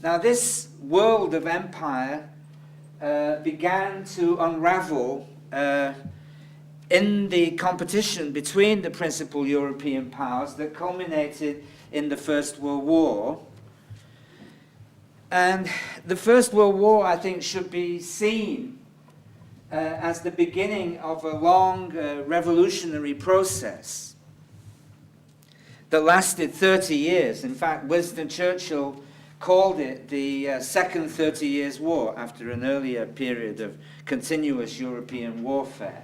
Now this world of empire began to unravel in the competition between the principal European powers that culminated in the First World War. And the First World War, I think, should be seen as the beginning of a long revolutionary process that lasted 30 years. In fact, Winston Churchill called it the Second 30 Years' War, after an earlier period of continuous European warfare.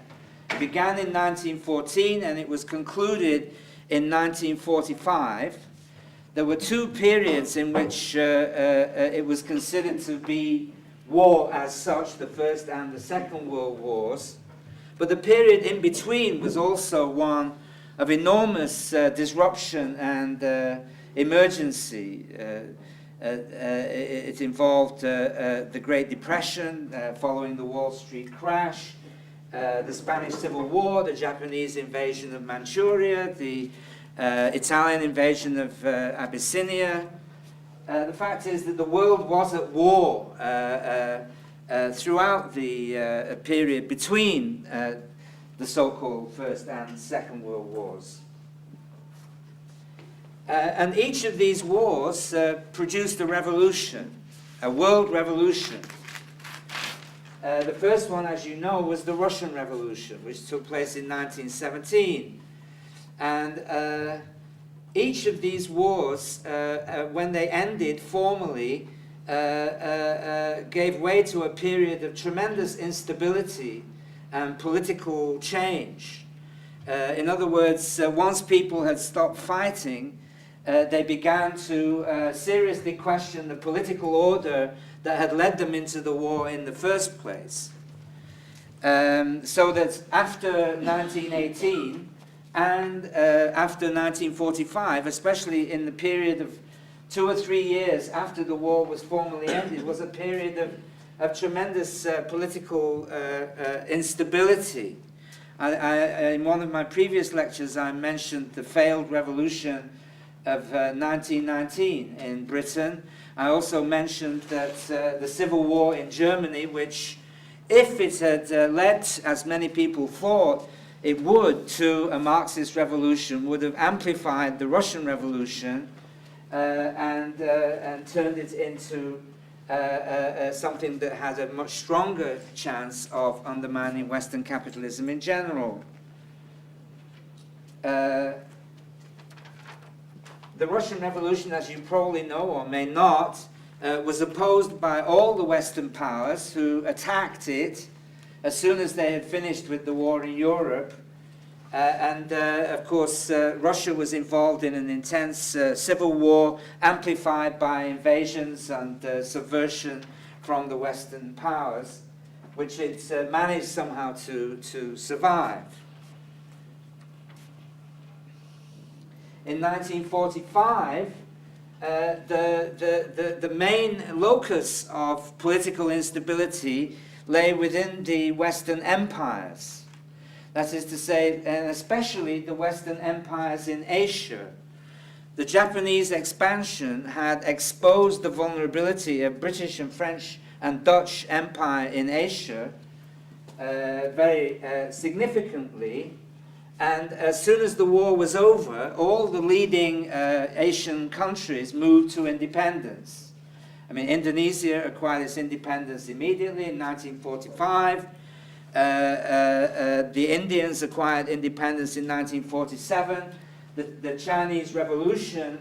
It began in 1914 and it was concluded in 1945. There were two periods in which it was considered to be war as such, the First and the Second World Wars. But the period in between was also one of enormous disruption and emergency. It involved the Great Depression following the Wall Street crash, the Spanish Civil War, the Japanese invasion of Manchuria, the Italian invasion of Abyssinia. The fact is that the world was at war throughout the period between the so-called First and Second World Wars. And each of these wars produced a revolution, a world revolution. The first one, as you know, was the Russian Revolution, which took place in 1917. And each of these wars, when they ended formally, gave way to a period of tremendous instability and political change. In other words, once people had stopped fighting, they began to seriously question the political order that had led them into the war in the first place. So that after 1918 and after 1945, especially in the period of 2 or 3 years after the war was formally ended, was a period of tremendous political instability. In one of my previous lectures, I mentioned the failed revolution of 1919 in Britain. I also mentioned that the Civil War in Germany, which, if it had led, as many people thought it would, to a Marxist revolution, would have amplified the Russian Revolution and turned it into something that had a much stronger chance of undermining Western capitalism in general. The Russian Revolution, as you probably know or may not, was opposed by all the Western powers who attacked it as soon as they had finished with the war in Europe. Of course, Russia was involved in an intense civil war, amplified by invasions and subversion from the Western powers, which it managed somehow to survive. In 1945, the main locus of political instability lay within the Western empires. That is to say, and especially the Western empires in Asia. The Japanese expansion had exposed the vulnerability of British and French and Dutch empire in Asia very significantly. And as soon as the war was over, all the leading Asian countries moved to independence. I mean, Indonesia acquired its independence immediately in 1945. The Indians acquired independence in 1947. The Chinese Revolution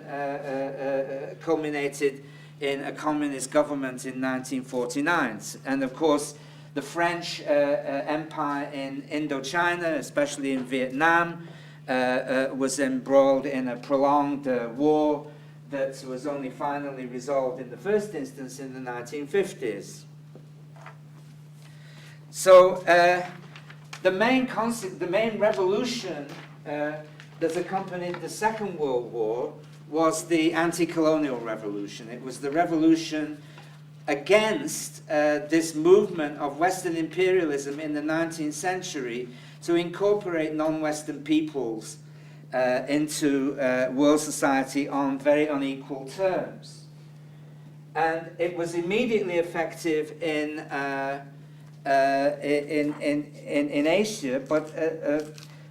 culminated in a communist government in 1949. And of course, the French Empire in Indochina, especially in Vietnam, was embroiled in a prolonged war that was only finally resolved in the first instance in the 1950s. So the main revolution that accompanied the Second World War was the Anti-Colonial Revolution. It was the revolution against this movement of Western imperialism in the 19th century to incorporate non-Western peoples into world society on very unequal terms. And it was immediately effective in Asia, but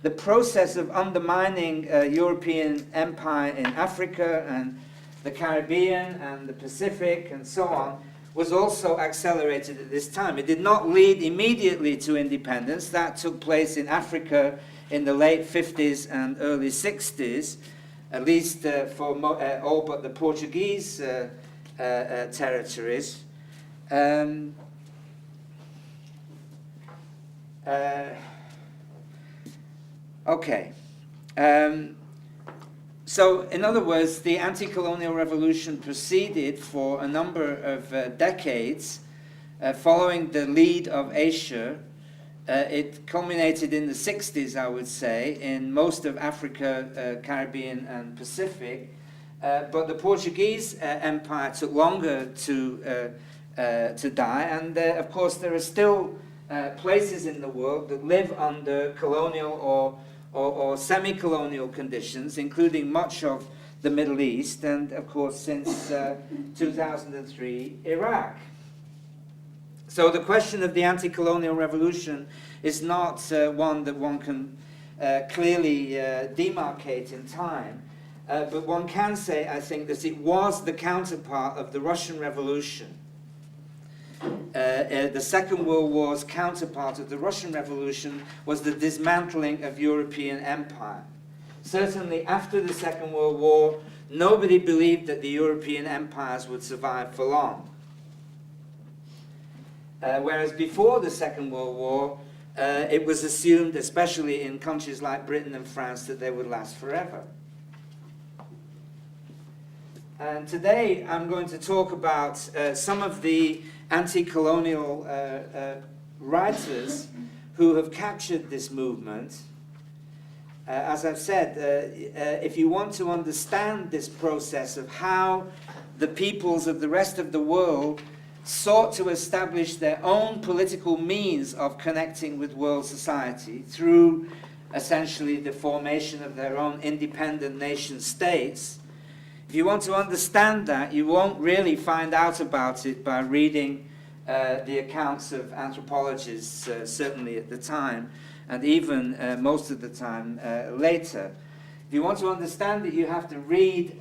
the process of undermining European empire in Africa and the Caribbean and the Pacific and so on was also accelerated at this time. It did not lead immediately to independence. That took place in Africa in the late 50s and early 60s, at least for all but the Portuguese territories. Okay. So, in other words, the anti-colonial revolution proceeded for a number of decades, following the lead of Asia. It culminated in the 60s, I would say, in most of Africa, Caribbean, and Pacific. But the Portuguese Empire took longer to die, and of course there are still places in the world that live under colonial or semi-colonial conditions, including much of the Middle East, and of course since 2003, Iraq. So the question of the anti-colonial revolution is not one that one can clearly demarcate in time, but one can say, I think, that it was the counterpart of the Russian Revolution. The Second World War's counterpart of the Russian Revolution was the dismantling of European empire. Certainly after the Second World War, nobody believed that the European empires would survive for long. Whereas before the Second World War, it was assumed, especially in countries like Britain and France, that they would last forever. And today I'm going to talk about some of the anti-colonial writers who have captured this movement. As I've said, if you want to understand this process of how the peoples of the rest of the world sought to establish their own political means of connecting with world society through essentially the formation of their own independent nation states, if you want to understand that, you won't really find out about it by reading the accounts of anthropologists, certainly at the time, and even most of the time later. If you want to understand it, you have to read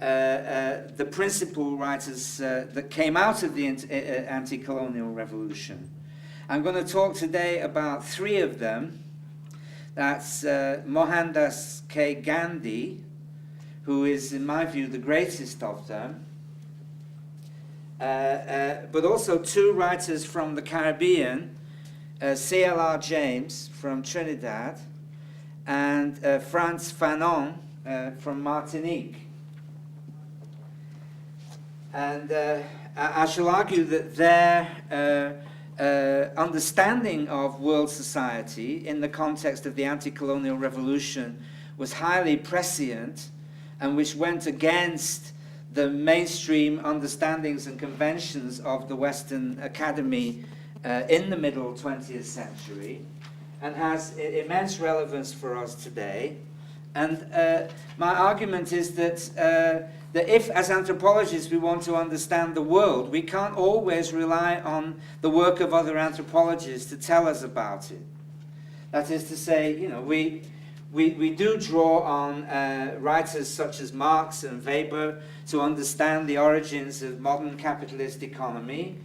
the principal writers that came out of the anti-colonial revolution. I'm going to talk today about three of them. That's Mohandas K. Gandhi, who is, in my view, the greatest of them, but also two writers from the Caribbean, C.L.R. James from Trinidad, and Frantz Fanon from Martinique. And I shall argue that their understanding of world society in the context of the anti-colonial revolution was highly prescient, and which went against the mainstream understandings and conventions of the Western Academy in the middle 20th century, and has immense relevance for us today. And my argument is that if, as anthropologists, we want to understand the world, we can't always rely on the work of other anthropologists to tell us about it. That is to say, you know, we do draw on writers such as Marx and Weber to understand the origins of modern capitalist economy.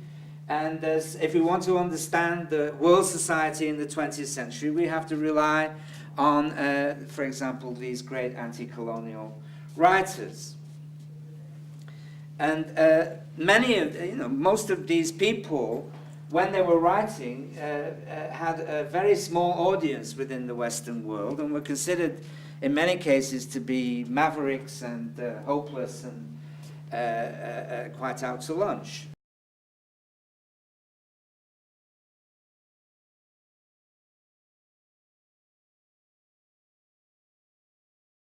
And if we want to understand the world society in the 20th century, we have to rely on, for example, these great anti-colonial writers. And many of, most of these people, when they were writing, had a very small audience within the Western world and were considered, in many cases, to be mavericks and hopeless and quite out to lunch.